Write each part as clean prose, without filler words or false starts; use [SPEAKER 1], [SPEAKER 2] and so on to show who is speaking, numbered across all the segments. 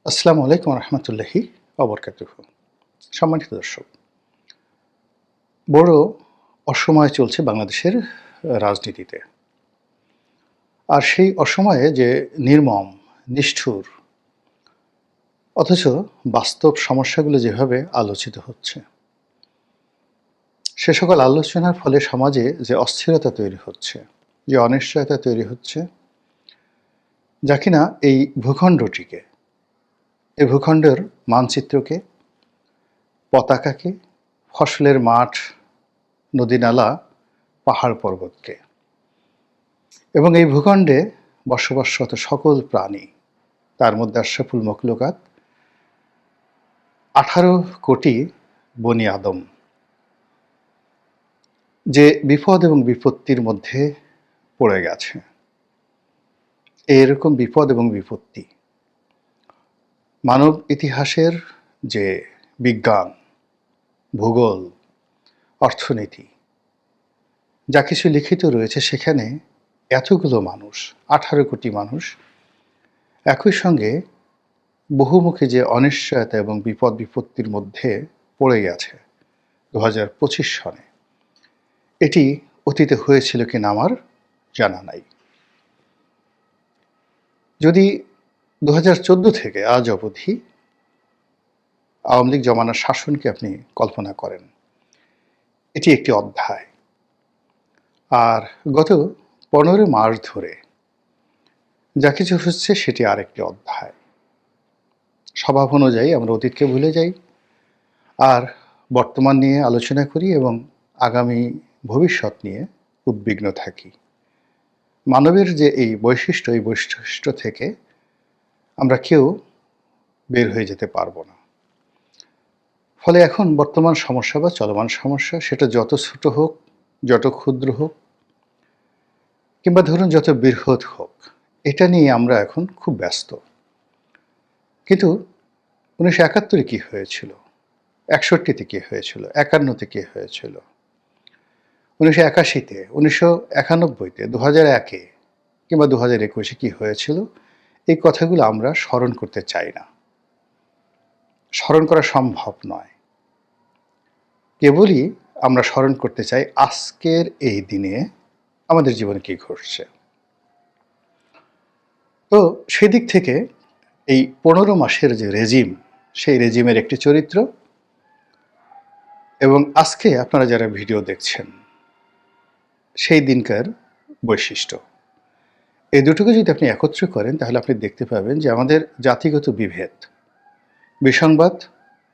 [SPEAKER 1] আসসালামু আলাইকুম রহমতুল্লাহি অবরকাতুহু। সম্মানিত দর্শক, বড় অসময় চলছে বাংলাদেশের রাজনীতিতে। আর সেই অসময়ে যে নির্মম, নিষ্ঠুর অথচ বাস্তব সমস্যাগুলো যেভাবে আলোচিত হচ্ছে, সে সকল আলোচনার ফলে সমাজে যে অস্থিরতা তৈরি হচ্ছে, যে অনিশ্চয়তা তৈরি হচ্ছে, যা কিনা এই ভূখণ্ডটিকে, এই ভূখণ্ডের মানচিত্রকে, পতাকাকে, ফসলের মাঠ, নদী-নালা, পাহাড়-পর্বতকে এবং এই ভূখণ্ডে বসবাসরত সকল প্রাণী, তার মধ্যে আশরাফুল মখলুকাত ১৮ কোটি বনি আদম যে বিপদ এবং বিপত্তির মধ্যে পড়ে গেছে। এরকম বিপদ এবং বিপত্তি মানব ইতিহাসের যে বিজ্ঞান, ভূগোল, অর্থনীতি যা কিছু লিখিত রয়েছে, সেখানে এতগুলো মানুষ, ১৮ কোটি মানুষ একই সঙ্গে বহুমুখী যে অনিশ্চয়তা এবং বিপদ বিপত্তির মধ্যে পড়ে গেছে ২০২৫ সনে, এটি অতীতে হয়েছিল কিনা আমার জানা নাই। যদি ২০১৪ থেকে আজ অবধি আওয়ামী লীগ জমানার শাসনকে আপনি কল্পনা করেন, এটি একটি অধ্যায়। আর গত ১৫ মাস ধরে যা কিছু হচ্ছে সেটি আরেকটি অধ্যায়। স্বভাব অনুযায়ী আমরা অতীতকে ভুলে যাই আর বর্তমান নিয়ে আলোচনা করি এবং আগামী ভবিষ্যৎ নিয়ে উদ্বিগ্ন থাকি। মানবের যে এই বৈশিষ্ট্য থেকে আমরা কেউ বের হয়ে যেতে পারবো না। ফলে এখন বর্তমান সমস্যা বা চলমান সমস্যা, সেটা যত ছোট হোক, যত ক্ষুদ্র হোক, কিংবা ধরুন যত বৃহৎ হোক, এটা নিয়ে আমরা এখন খুব ব্যস্ত। কিন্তু ১৯৭১-এ কী হয়েছিল, ৬১-তে কী হয়েছিল, ৫১-তে কী হয়েছিল, ১৯৮১-তে, ১৯৯১-তে, ২০০১-এ কিংবা ২০২১-এ কী হয়েছিল, এই কথাগুলো আমরা স্মরণ করতে চাই না। স্মরণ করা সম্ভব নয়। কেবলই আমরা স্মরণ করতে চাই আজকের এই দিনে আমাদের জীবনে কী ঘটছে। তো সেদিক থেকে এই ১৫ মাসের যে রেজিম, সেই রেজিমের একটি চরিত্র এবং আজকে আপনারা যারা ভিডিও দেখছেন সেই দিনকার বৈশিষ্ট্য, এই দুটোকে যদি আপনি একত্র করেন, তাহলে আপনি দেখতে পাবেন যে আমাদের জাতিগত বিভেদ, বিসংবাদ,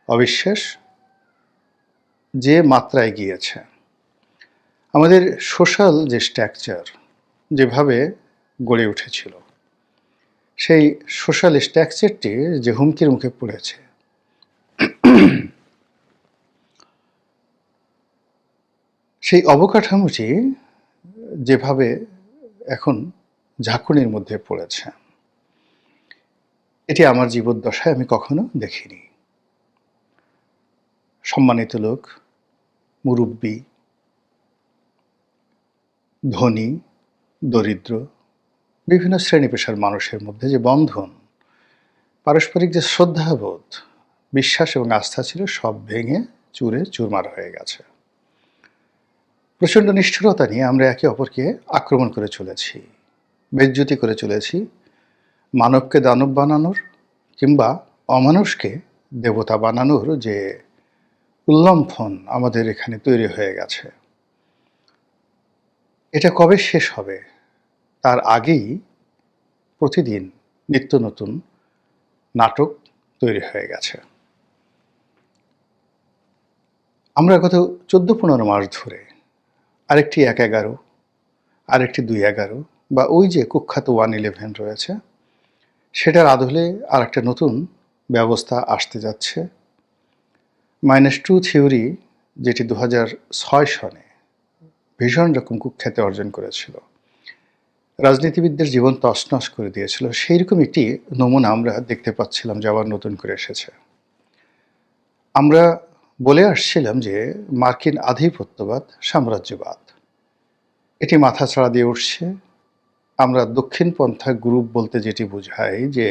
[SPEAKER 1] অবিশ্বাস যে মাত্রায় গিয়েছে, আমাদের সোশ্যাল যে স্ট্রাকচার যেভাবে গড়ে উঠেছিল, সেই সোশ্যাল স্ট্রাকচারটি যে হুমকির মুখে পড়েছে, সেই অবকাঠামোটি যেভাবে এখন ঝাঁকুনির মধ্যে পড়েছে, এটি আমার জীবদ্দশায় আমি কখনো দেখিনি। সম্মানিত লোক, মুরব্বী, ধনী, দরিদ্র, বিভিন্ন শ্রেণী পেশার মানুষের মধ্যে যে বন্ধন, পারস্পরিক যে শ্রদ্ধাবোধ, বিশ্বাস এবং আস্থা ছিল, সব ভেঙে চুরে চুরমার হয়ে গেছে। প্রচণ্ড নিষ্ঠুরতা নিয়ে আমরা একে অপরকে আক্রমণ করে চলেছি, বেইজ্জতি করে চলেছি। মানবকে দানব বানানোর কিংবা অমানুষকে দেবতা বানানোর যে উল্লম্ফন আমাদের এখানে তৈরি হয়ে গেছে, এটা কবে শেষ হবে তার আগেই প্রতিদিন নিত্য নতুন নাটক তৈরি হয়ে গেছে। আমরা গত ১৪-১৫ মাস ধরে আরেকটি ১-১১, আরেকটি ২-১১ বা ওই যে কুখ্যাত 111 রয়েছে, সেটার আদলে আরেকটা নতুন ব্যবস্থা আসতে যাচ্ছে। -2 থিওরি, যেটি ২০০৬ সনে ভীষণ রকম কুখ্যাতি অর্জন করেছিল, রাজনীতিবিদদের জীবন তছনছ করে দিয়েছিল, সেই রকম একটি নমুনা আমরা দেখতে পাচ্ছিলাম যে আবার নতুন করে এসেছে। আমরা বলে আসছিলাম যে মার্কিন আধিপত্যবাদ, সাম্রাজ্যবাদ, এটি মাথাচাড়া দিয়ে উঠছে। আমরা দক্ষিণপন্থা গ্রুপ বলতে যেটি বোঝাই যে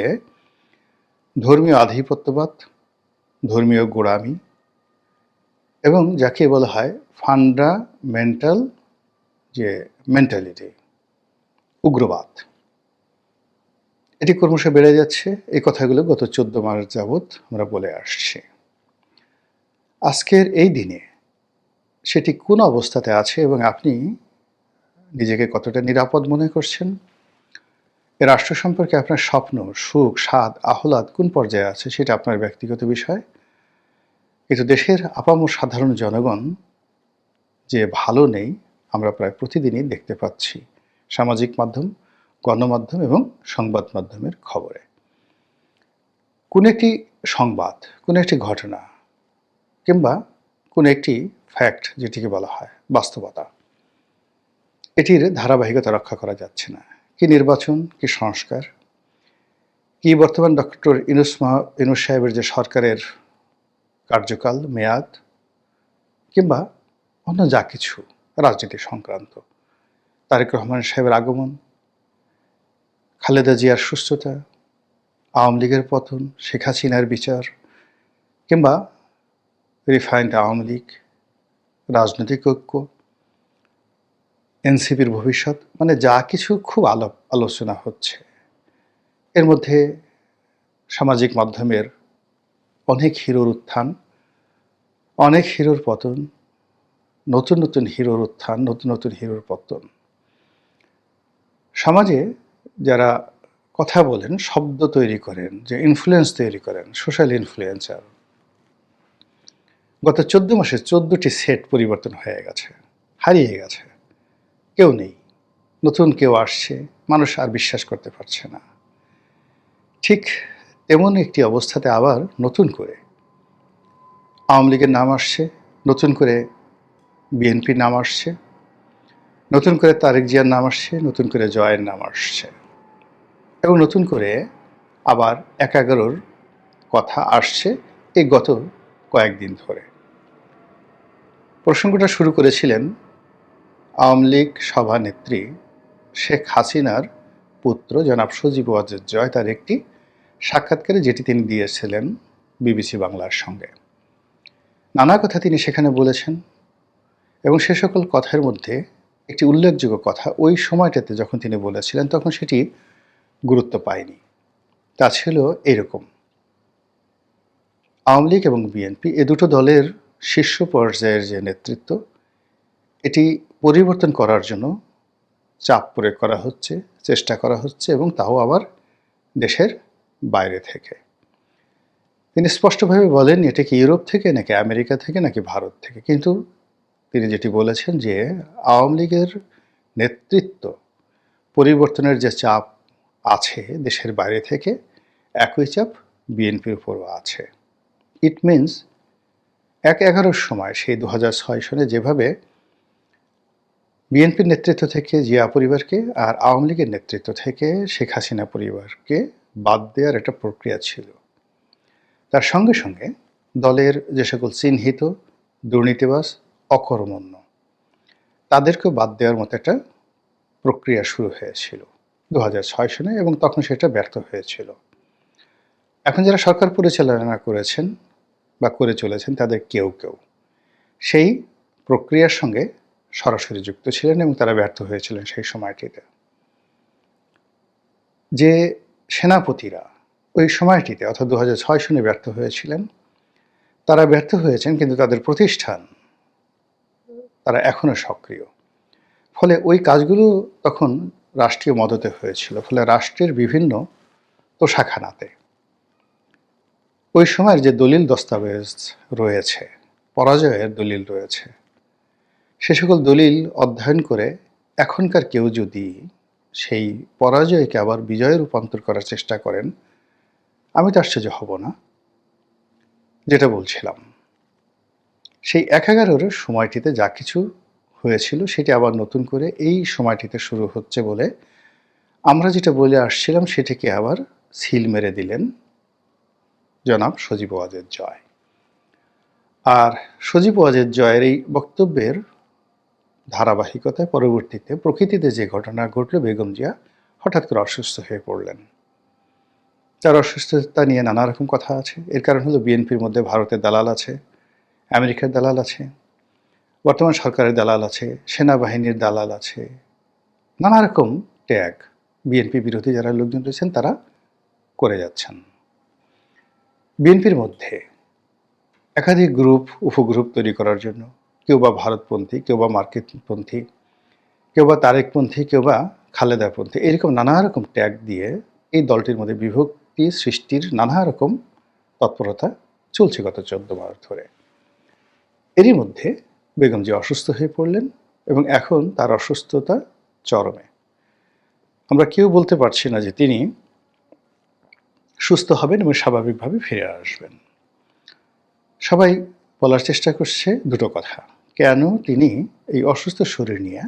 [SPEAKER 1] ধর্মীয় আধিপত্যবাদ, ধর্মীয় গোঁড়ামি এবং যাকে বলা হয় ফান্ডামেন্টাল যে মেন্টালিটি, উগ্রবাদ, এটি ক্রমশ বেড়ে যাচ্ছে। এই কথাগুলো গত 14 মাস যাবৎ আমরা বলে আসছি। আজকের এই দিনে সেটি কোন অবস্থাতে আছে এবং আপনি নিজেকে কতটা নিরাপদ মনে করছেন, এ রাষ্ট্র সম্পর্কে আপনার স্বপ্ন, সুখ, স্বাদ, আহ্লাদ কোন পর্যায়ে আছে সেটা আপনার ব্যক্তিগত বিষয়। কিন্তু দেশের আপামর সাধারণ জনগণ যে ভালো নেই আমরা প্রায় প্রতিদিনই দেখতে পাচ্ছি সামাজিক মাধ্যম, গণমাধ্যম এবং সংবাদ মাধ্যমের খবরে। কোন একটি সংবাদ, কোন একটি ঘটনা কিংবা কোন একটি ফ্যাক্ট, যেটিকে বলা হয় বাস্তবতা, এটির ধারাবাহিকতা রক্ষা করা যাচ্ছে না। কি নির্বাচন, কি সংস্কার, কি বর্তমান ডক্টর ইউনূস সাহেবের যে সরকারের কার্যকাল, মেয়াদ, কিংবা অন্য যা কিছু রাজনীতি সংক্রান্ত, তারেক রহমান সাহেবের আগমন, খালেদা জিয়ার সুস্থতা, আওয়ামী লীগের পতন, শেখ হাসিনার বিচার, কিংবা রিফাইন্ড আওয়ামী লীগ, রাজনৈতিক ঐক্য, এনসিপির ভবিষ্যৎ, মানে যা কিছু খুব আলোচনা হচ্ছে। এর মধ্যে সামাজিক মাধ্যমের অনেক হিরোর উত্থান, অনেক হিরোর পতন, নতুন নতুন হিরোর উত্থান, নতুন নতুন হিরোর পতন। সমাজে যারা কথা বলেন, শব্দ তৈরি করেন, যে ইনফ্লুয়েন্স তৈরি করেন, সোশ্যাল ইনফ্লুয়েন্সার, গত 14 মাসে 14টি সেট পরিবর্তন হয়ে গেছে, হারিয়ে গেছে। কেউ নেই, নতুন কেউ আসছে, মানুষ আর বিশ্বাস করতে পারছে না। ঠিক তেমন একটি অবস্থাতে আবার নতুন করে আওয়ামী লীগের নাম আসছে, নতুন করে বিএনপির নাম আসছে, নতুন করে তারেক জিয়ার নাম আসছে, নতুন করে জয়ের নাম আসছে এবং নতুন করে আবার 11-র কথা আসছে এই গত কয়েকদিন ধরে। প্রসঙ্গটা শুরু করেছিলেন আওয়ামী লীগ সভানেত্রী শেখ হাসিনার পুত্র জনাব সজীব ওয়াজেদ জয় তার একটি সাক্ষাৎকারে, যেটি তিনি দিয়েছিলেন বিবিসি বাংলার সঙ্গে। নানা কথা তিনি সেখানে বলেছেন এবং সে সকল কথার মধ্যে একটি উল্লেখযোগ্য কথা ওই সময়টাতে যখন তিনি বলেছিলেন তখন সেটি গুরুত্ব পায়নি। তা ছিল এরকম: আওয়ামী লীগ এবং বিএনপি এ দুটো দলের শীর্ষ পর্যায়ের যে নেতৃত্ব, এটি পরিবর্তন করার জন্য চাপ প্রয়োগ করা হচ্ছে, চেষ্টা করা হচ্ছে, এবং তাও আবার দেশের বাইরে থেকে। তিনি স্পষ্টভাবে বলেন এটা কি ইউরোপ থেকে নাকি আমেরিকা থেকে নাকি ভারত থেকে, কিন্তু তিনি যেটি বলেছেন যে আওয়ামী লীগের নেতৃত্ব পরিবর্তনের যে চাপ আছে দেশের বাইরে থেকে, একই চাপ বিএনপির উপরও আছে। ইট মিনস 11-র সময় সেই 2006 সনে যেভাবে বিএনপির নেতৃত্ব থেকে জিয়া পরিবারকে আর আওয়ামী লীগের নেতৃত্ব থেকে শেখ হাসিনা পরিবারকে বাদ দেওয়ার একটা প্রক্রিয়া ছিল, তার সঙ্গে সঙ্গে দলের যে সকল চিহ্নিত দুর্নীতিবাজ, অকর্মণ্য, তাদেরকেও বাদ দেওয়ার মতো একটা প্রক্রিয়া শুরু হয়েছিল 2006 সনে, এবং তখন সেটা ব্যর্থ হয়েছিল। এখন যারা সরকার পরিচালনা করেছেন বা করে চলেছেন তাদের কেউ কেউ সেই প্রক্রিয়ার সঙ্গে সরাসরি যুক্ত ছিলেন এবং তারা ব্যর্থ হয়েছিলেন সেই সময়টিতে। যে সেনাপতিরা ওই সময়টিতে অর্থাৎ 2006 সনে ব্যর্থ হয়েছিলেন, তারা ব্যর্থ হয়েছেন, কিন্তু তাদের প্রতিষ্ঠান তারা এখনো সক্রিয়। ফলে ওই কাজগুলো তখন রাষ্ট্রীয় মদতে হয়েছিল, ফলে রাষ্ট্রের বিভিন্ন তোষাখানাতে ওই সময়ের যে দলিল দস্তাবেজ রয়েছে, পরাজয়ের দলিল রয়েছে, সে সকল দলিল অধ্যয়ন করে এখনকার কেউ যদি সেই পরাজয়কে আবার বিজয়ে রূপান্তর করার চেষ্টা করেন, আমি তো আশ্চর্য হব না। যেটা বলছিলাম, সেই 11-র সময়টিতে যা কিছু হয়েছিল সেটি আবার নতুন করে এই সময়টিতে শুরু হচ্ছে বলে আমরা যেটা বলে আসছিলাম সেটিকে আবার সিল মেরে দিলেন জনাব সজীব ওয়াজেদ জয়। আর সজীব ওয়াজেদ জয়ের এই বক্তব্যের ধারাবাহিকতায় পরবর্তীতে প্রকৃতিতে যে ঘটনা ঘটল, বেগম জিয়া হঠাৎ করে অসুস্থ হয়ে পড়লেন। তার অসুস্থতা নিয়ে নানা রকম কথা আছে। এর কারণ হলো বিএনপির মধ্যে ভারতের দালাল আছে, আমেরিকার দালাল আছে, বর্তমান সরকারের দালাল আছে, সেনাবাহিনীর দালাল আছে, নানা রকম ট্যাগ বিএনপি বিরোধী যারা লোকজন রয়েছেন তারা করে যাচ্ছেন। বিএনপির মধ্যে একাধিক গ্রুপ উপগ্রুপ তৈরি করার জন্য কেউ বা ভারতপন্থী, কেউ বা মার্কিনপন্থী, কেউ বা তারেকপন্থী, কেউ বা খালেদাপন্থী, এরকম নানা রকম ট্যাগ দিয়ে এই দলটির মধ্যে বিভক্তি সৃষ্টির নানা রকম তৎপরতা চলছে গত 14 মাস ধরে। এরই মধ্যে বেগম জিয়া অসুস্থ হয়ে পড়লেন এবং এখন তার অসুস্থতা চরমে। আমরা কেউ বলতে পারছি না যে তিনি সুস্থ হবেন এবং স্বাভাবিকভাবে ফিরে আসবেন। সবাই বলার চেষ্টা করছে দুটো কথা। কেন তিনি এই অসুস্থ শরীর নিয়ে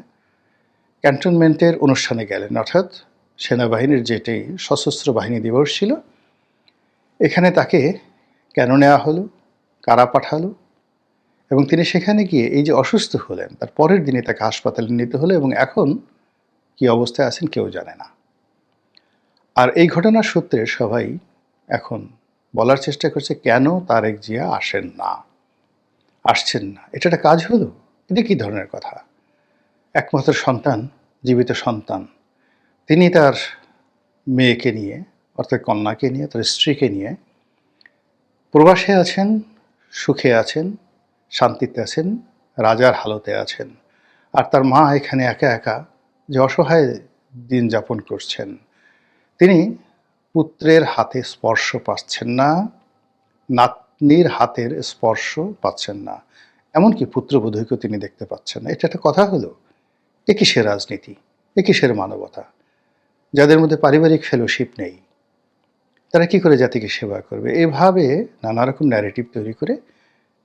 [SPEAKER 1] ক্যান্টনমেন্টের অনুষ্ঠানে গেলেন, অর্থাৎ সেনাবাহিনীর যেটি সশস্ত্র বাহিনী দিবস ছিল, এখানে তাকে কেন নেওয়া হলো, কারা পাঠালো, এবং তিনি সেখানে গিয়ে এই যে অসুস্থ হলেন তার পরের দিনে তাকে হাসপাতালে নিতে হলো এবং এখন কি অবস্থায় আছেন কেউ জানে না। আর এই ঘটনার সূত্রে সবাই এখন বলার চেষ্টা করছে কেন তারেক জিয়া আসছেন না। এটা একটা কাজ হলো? এটা কি ধরনের কথা? একমাত্র সন্তান, জীবিত সন্তান, তিনি তার মেয়েকে নিয়ে, অর্থাৎ কন্যাকে নিয়ে, তার স্ত্রীকে নিয়ে প্রবাসে আছেন, সুখে আছেন, শান্তিতে আছেন, রাজার হালতে আছেন। আর তার মা এখানে একা একা যে অসহায় দিন যাপন করছেন, তিনি পুত্রের হাতে স্পর্শ পাচ্ছেন না, নাতনির হাতের স্পর্শ পাচ্ছেন না, এমনকি পুত্রবধূকেও তিনি দেখতে পাচ্ছেন না। এটা একটা কথা হলো? এ কিসের রাজনীতি, এ কিসের মানবতা? যাদের মধ্যে পারিবারিক ফেলোশিপ নেই তারা কি করে জাতিকে সেবা করবে? এভাবে নানা রকম ন্যারেটিভ তৈরি করে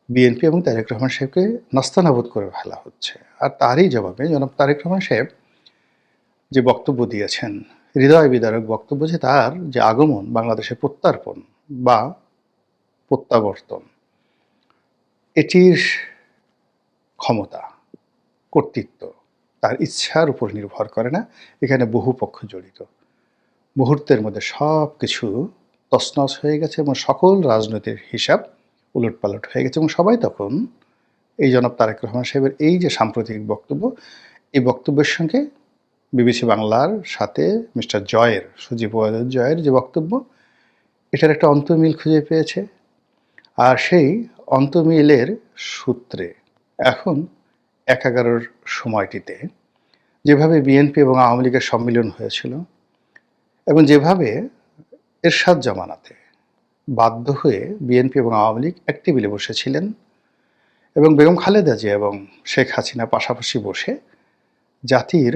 [SPEAKER 1] বিএনপি এবং তারেক রহমান সাহেবকে নাস্তানাবুদ করে ফেলা হচ্ছে। আর তারই জবাবে জনাব তারেক রহমান সাহেব যে বক্তব্য দিয়েছেন, হৃদয় বিদারক বক্তব্য, যে তার যে আগমন বাংলাদেশে প্রত্যার্পণ বা প্রত্যাবর্তন, এটির ক্ষমতা, কর্তৃত্ব তার ইচ্ছার উপর নির্ভর করে না। এখানে বহু পক্ষ জড়িত। মুহূর্তের মধ্যে সব কিছু তছনছ হয়ে গেছে এবং সকল রাজনৈতিক হিসাব উলটপালট হয়ে গেছে এবং সবাই তখন এই জনাব তারেক রহমান সাহেবের এই যে সাম্প্রতিক বক্তব্য, এই বক্তব্যের সঙ্গে বিবিসি বাংলার সাথে মিস্টার জয়ের, সজীব ওয়াজেদ জয়ের যে বক্তব্য, এটার একটা অন্তর্মিল খুঁজে পেয়েছে। আর সেই অন্তর্মিলের সূত্রে এখন ১/১১-র সময়টিতে যেভাবে বিএনপি এবং আওয়ামী লীগের সম্মিলন হয়েছিল এবং যেভাবে এরশাদ জামানাতে বাধ্য হয়ে বিএনপি এবং আওয়ামী লীগ এক টেবিলে বসেছিলেন এবং বেগম খালেদা জিয়া এবং শেখ হাসিনা পাশাপাশি বসে জাতির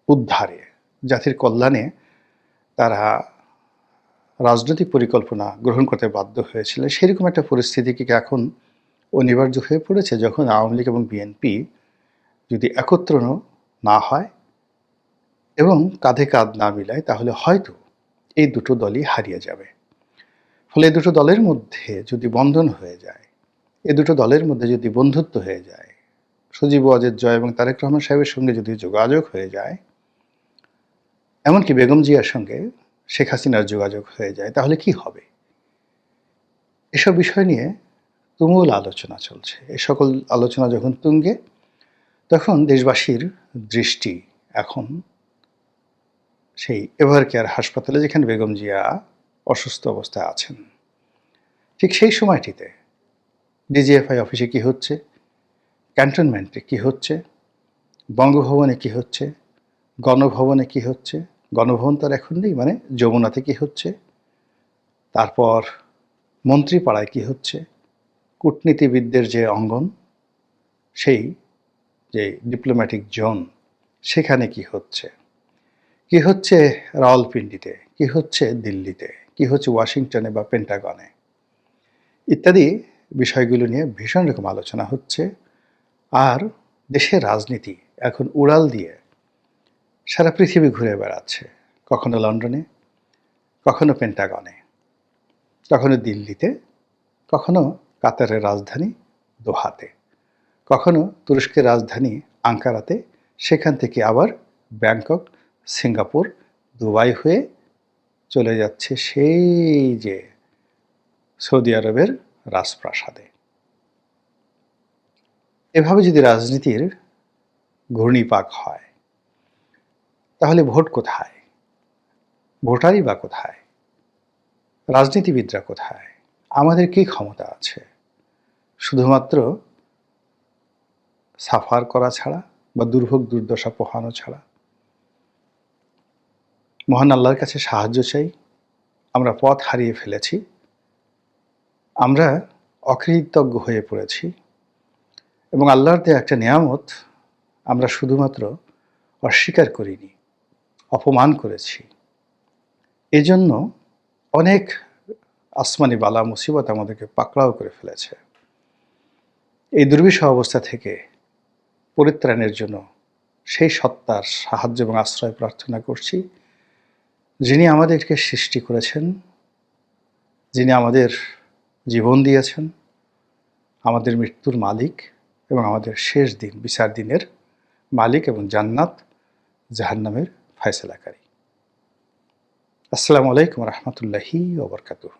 [SPEAKER 1] উদ্ধারে, জাতির কল্যাণে তারা রাজনৈতিক পরিকল্পনা গ্রহণ করতে বাধ্য হয়েছিলেন, সেরকম একটা পরিস্থিতি কি এখন অনিবার্য হয়ে পড়েছে যখন আওয়ামী লীগ এবং বিএনপি যদি একত্র না হয় এবং কাঁধে কাঁধ না মিলায়, তাহলে হয়তো এই দুটো দলই হারিয়ে যাবে। ফলে এই দুটো দলের মধ্যে যদি বন্ধন হয়ে যায়, এই দুটো দলের মধ্যে যদি বন্ধুত্ব হয়ে যায়, সজীব ওয়াজেদ জয় এবং তারেক রহমান সাহেবের সঙ্গে যদি যোগাযোগ হয়ে যায়, এমনকি বেগম জিয়ার সঙ্গে শেখ হাসিনার যোগাযোগ হয়ে যায়, তাহলে কি হবে? এসব বিষয় নিয়ে তুমুল আলোচনা চলছে। এ সকল আলোচনা যখন তুঙ্গে, তখন দেশবাসীর দৃষ্টি এখন সেই এভার কেয়ার হাসপাতালে, যেখানে বেগম জিয়া অসুস্থ অবস্থায় আছেন। ঠিক সেই সময়টিতে ডিজিএফআই অফিসে কি হচ্ছে, ক্যান্টনমেন্টে কি হচ্ছে, বঙ্গভবনে কি হচ্ছে, গণভবনে কি হচ্ছে, গণভবন তো আর এখন নেই, মানে যমুনাতে কি হচ্ছে, তারপর মন্ত্রীপাড়ায় কি হচ্ছে, কূটনীতিবিদদের যে অঙ্গন, সেই যে ডিপ্লোম্যাটিক জোন, সেখানে কি হচ্ছে, কি হচ্ছে রাওয়ালপিন্ডিতে, কি হচ্ছে দিল্লিতে, কি হচ্ছে ওয়াশিংটনে বা পেন্টাগনে, ইত্যাদি বিষয়গুলো নিয়ে ভীষণ রকম আলোচনা হচ্ছে। আর দেশের রাজনীতি এখন উড়াল দিয়ে সারা পৃথিবী ঘুরে বেড়াচ্ছে, কখনো লন্ডনে, কখনো পেন্টাগনে, কখনো দিল্লিতে, কখনো কাতারের রাজধানী দোহাতে, কখনো তুরস্কের রাজধানী আঙ্কারাতে, সেখান থেকে আবার ব্যাংকক, সিঙ্গাপুর, দুবাই হয়ে চলে যাচ্ছে সেই যে সৌদি আরবের রাজপ্রাসাদে। এভাবে যদি রাজনীতির ঘূর্ণিপাক হয়, তাহলে ভোট কোথায়? ভোটারই বা কোথায়? রাজনীতিবিদরা কোথায়? আমাদের কি ক্ষমতা আছে শুধুমাত্র সাফার করা ছাড়া বা দুর্ভোগ দুর্দশা পোহানো ছাড়া? মহান আল্লাহর কাছে সাহায্য চাই। আমরা পথ হারিয়ে ফেলেছি, আমরা অকৃতজ্ঞ হয়ে পড়েছি, এবং আল্লাহর দেয়া একটা নিয়ামত আমরা শুধুমাত্র অস্বীকার করিনি, অপমান করেছি। এজন্য অনেক আসমানি বালা মুসিবত আমাদেরকে পাকড়াও করে ফেলেছে। এই দুর্বিষহ অবস্থা থেকে পরিত্রাণের জন্য সেই সত্তার সাহায্য এবং আশ্রয় প্রার্থনা করছি, যিনি আমাদেরকে সৃষ্টি করেছেন, যিনি আমাদের জীবন দিয়েছেন, আমাদের মৃত্যুর মালিক এবং আমাদের শেষ দিন বিচার দিনের মালিক এবং জান্নাত জাহান্নামের ফয়সালাকারী। আসসালামু আলাইকুম রহমতুল্লাহি ওয়া বারাকাতুহু।